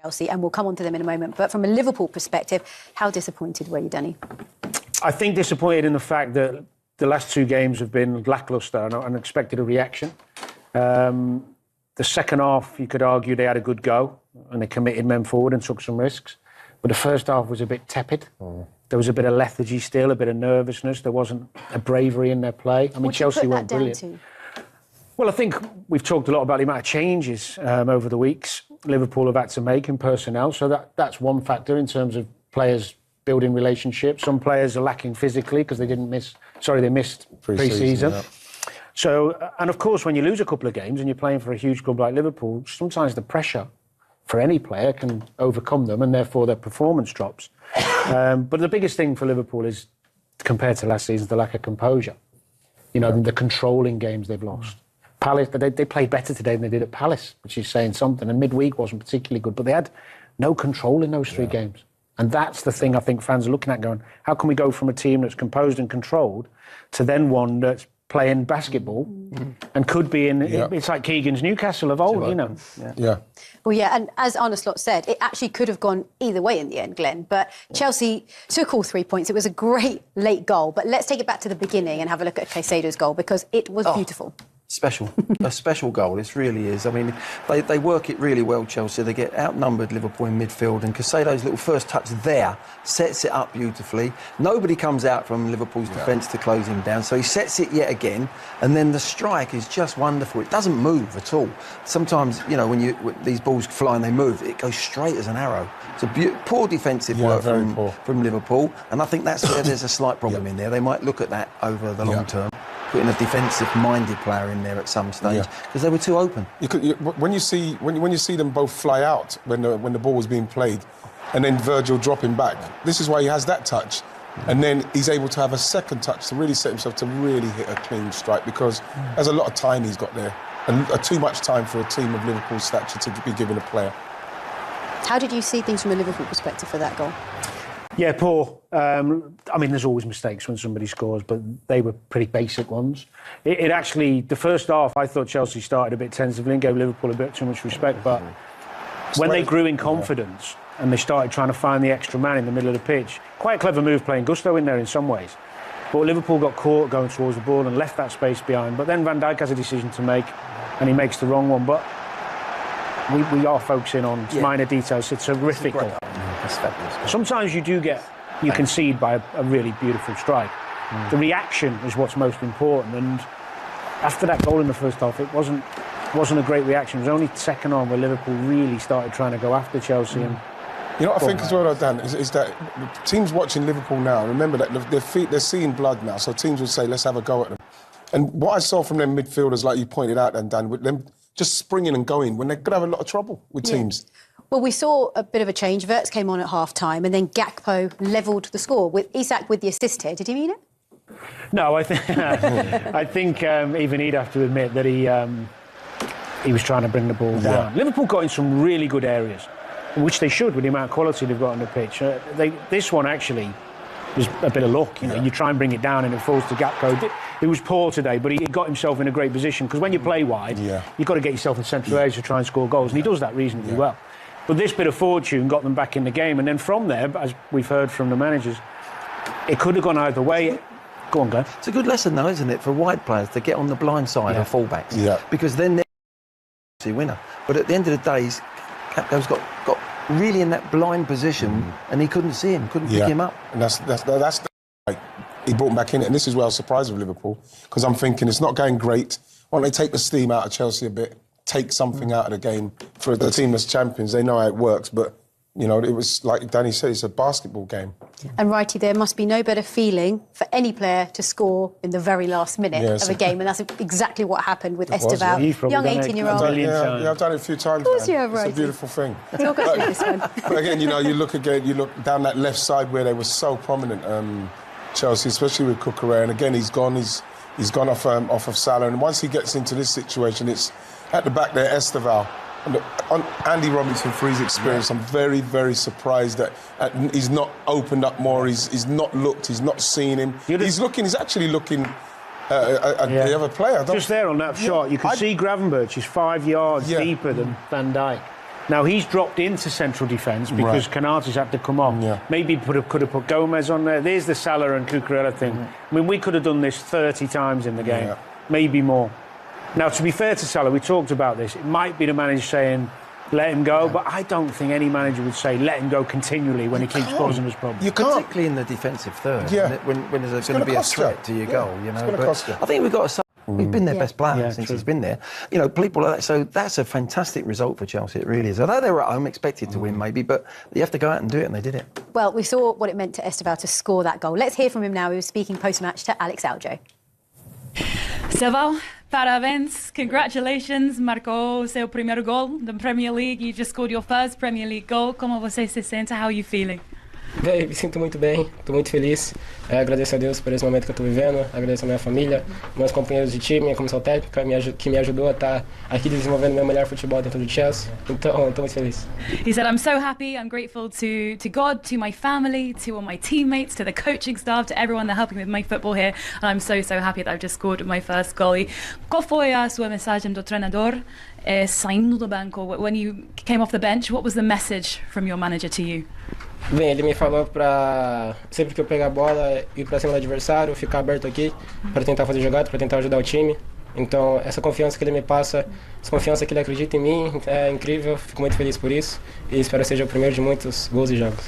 Chelsea, and we'll come on to them in a moment. But from a Liverpool perspective, how disappointed were you, Danny? I think disappointed in the fact that the last two games have been lacklustre and expected a reaction. The second half, you could argue they had a good go and they committed men forward and took some risks. But the first half was a bit tepid. There was a bit of lethargy still, a bit of nervousness. There wasn't a bravery in their play. I mean, Chelsea weren't brilliant. Well, I think we've talked a lot about the amount of changes over the weeks Liverpool have had to make in personnel. So that's one factor in terms of players building relationships. Some players are lacking physically because they missed pre-season. Yeah. So, and of course, when you lose a couple of games and you're playing for a huge club like Liverpool, sometimes the pressure for any player can overcome them and therefore their performance drops. But the biggest thing for Liverpool is, compared to last season, the lack of composure. You know, the controlling games they've lost. Palace, they played better today than they did at Palace, which is saying something. And midweek wasn't particularly good, but they had no control in those three games. And that's the thing I think fans are looking at going, how can we go from a team that's composed and controlled to then one that's playing basketball and could be in... It's like Keegan's Newcastle of old, you know. Well, yeah, and as Arne Slot said, it actually could have gone either way in the end, Glenn. But Chelsea took all 3 points. It was a great late goal. But let's take it back to the beginning and have a look at Caicedo's goal because it was beautiful. Special. A special goal, it really is. I mean, they work it really well, Chelsea. They get outnumbered Liverpool in midfield, and Caicedo's little first touch there sets it up beautifully. Nobody comes out from Liverpool's defence to close him down, so he sets it yet again, and then the strike is just wonderful. It doesn't move at all. Sometimes, you know, when these balls fly and they move, it goes straight as an arrow. It's a poor defensive work from Liverpool, and I think that's where there's a slight problem in there. They might look at that over the long term, putting a defensive-minded player in there at some stage because they were too open. When you see them both fly out when the ball was being played, and then Virgil dropping back, this is why he has that touch, and then he's able to have a second touch to really set himself to really hit a clean strike because there's a lot of time he's got there, and too much time for a team of Liverpool's stature to be given a player. How did you see things from a Liverpool perspective for that goal? Yeah, poor. I mean, there's always mistakes when somebody scores, but they were pretty basic ones. It actually, the first half, I thought Chelsea started a bit tensively and gave Liverpool a bit too much respect, but when they grew in confidence and they started trying to find the extra man in the middle of the pitch, quite a clever move playing Gusto in there in some ways. But Liverpool got caught going towards the ball and left that space behind. But then Van Dijk has a decision to make and he makes the wrong one. But we are focusing on minor details. It's horrific. Sometimes you concede by a really beautiful strike. The reaction is what's most important, and after that goal in the first half, it wasn't a great reaction. It was only second on where Liverpool really started trying to go after Chelsea. And you know what I think as well, Dan, is that teams watching Liverpool now, remember that they're seeing blood now, so teams will say, let's have a go at them. And what I saw from them midfielders, like you pointed out, and Dan, with them just springing and going when they're going to have a lot of trouble with teams. Well, we saw a bit of a change. Wirtz came on at half-time and then Gakpo levelled the score with Isak with the assist here. Did you mean it? No, I think even he'd have to admit that he was trying to bring the ball down. Liverpool got in some really good areas, which they should with the amount of quality they've got on the pitch. This one actually was a bit of luck. You know, you try and bring it down and it falls to Gakpo. It was poor today, but he got himself in a great position because when you play wide, you've got to get yourself in central areas to try and score goals, and he does that reasonably well. But this bit of fortune got them back in the game, and then from there, as we've heard from the managers, it could have gone either way. Go on, Glenn. It's a good lesson, though, isn't it, for wide players to get on the blind side of fullbacks, because then they're the winner. But at the end of the day, Gakpo's got really in that blind position, and he couldn't see him, couldn't pick him up. And that's like, he brought him back in it, and this is where I was surprised with Liverpool, because I'm thinking it's not going great. Why don't they take the steam out of Chelsea a bit? Take something out of the game for the team as champions. They know how it works, but you know, it was like Danny said, it's a basketball game. And righty, there must be no better feeling for any player to score in the very last minute of a game, and that's exactly what happened with Esteval, young 18-year-old. I've done it a few times. Of course you have, It's a beautiful thing. Talk us through this one. But again, you look down that left side where they were so prominent, Chelsea, especially with Cucurella, and again he's gone off of Salah, and once he gets into this situation, it's at the back there, Esteval. And on Andy Robinson, for his experience, I'm very, very surprised that he's not opened up more. He's not looked. He's not seen him. He's actually looking at the other player. Just there on that shot, you can see Gravenberch is 5 yards deeper than Van Dijk. Now, he's dropped into central defence because Canate's had to come on. Yeah. Maybe could have put Gomez on there. There's the Salah and Cucurella thing. I mean, we could have done this 30 times in the game, maybe more. Now, to be fair to Salah, we talked about this. It might be the manager saying, let him go, but I don't think any manager would say let him go continually when he keeps causing us problems. You can't. Particularly in the defensive third, Yeah. when there's going to be a threat to your goal. You know, it's going to cost you. I think we've got to. He's been their best player since true. he's been there. You know, people like that. So that's a fantastic result for Chelsea. It really is. Although they were at home, expected to win maybe, but you have to go out and do it, and they did it. Well, we saw what it meant to Esteval to score that goal. Let's hear from him now. He was speaking post-match to Alex Aljo. Esteval, parabéns, congratulations, marcou o seu primeiro gol da Premier League. You just scored your first Premier League goal. Como você se sente? How are you feeling? Bem, me sinto muito bem, estou muito feliz. Agradeço a Deus por esse momento que eu estou vivendo, agradeço a minha família, meus companheiros de time, a comissão técnica que me ajudou a estar aqui desenvolvendo meu melhor futebol dentro do Chelsea. Então, estou muito feliz. He said, I'm so happy, I'm grateful to God, to my family, to all my teammates, to the coaching staff, to everyone that helping with my football here, and I'm so happy that I've just scored my first goal. E qual foi a sua mensagem do treinador saindo do banco? When you came off the bench, what was the message from your manager to you? Bem, ele me falou para sempre que eu pegar a bola, ir para cima do adversário, ficar aberto aqui para tentar fazer jogada, para tentar ajudar o time. Então, essa confiança que ele me passa, essa confiança que ele acredita em mim, é incrível. Fico muito feliz por isso e espero que seja o primeiro de muitos gols e jogos.